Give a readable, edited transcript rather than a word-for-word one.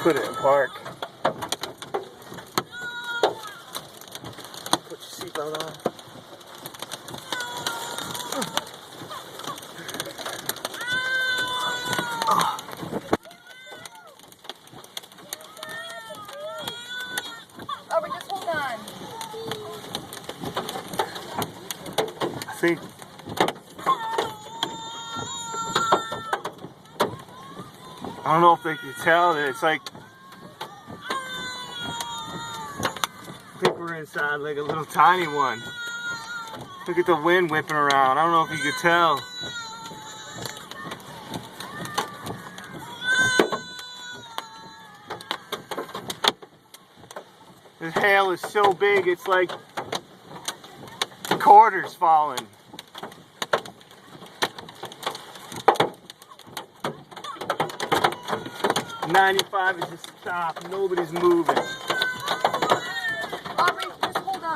Put it in park. Put your seatbelt on. Oh, but just hold on. See? I don't know if they can tell that it's like paper inside, like a little tiny one. Look at the wind whipping around. I don't know if you could tell. This hail is so big, it's like quarters falling. I-95 is just stopped. Nobody's moving.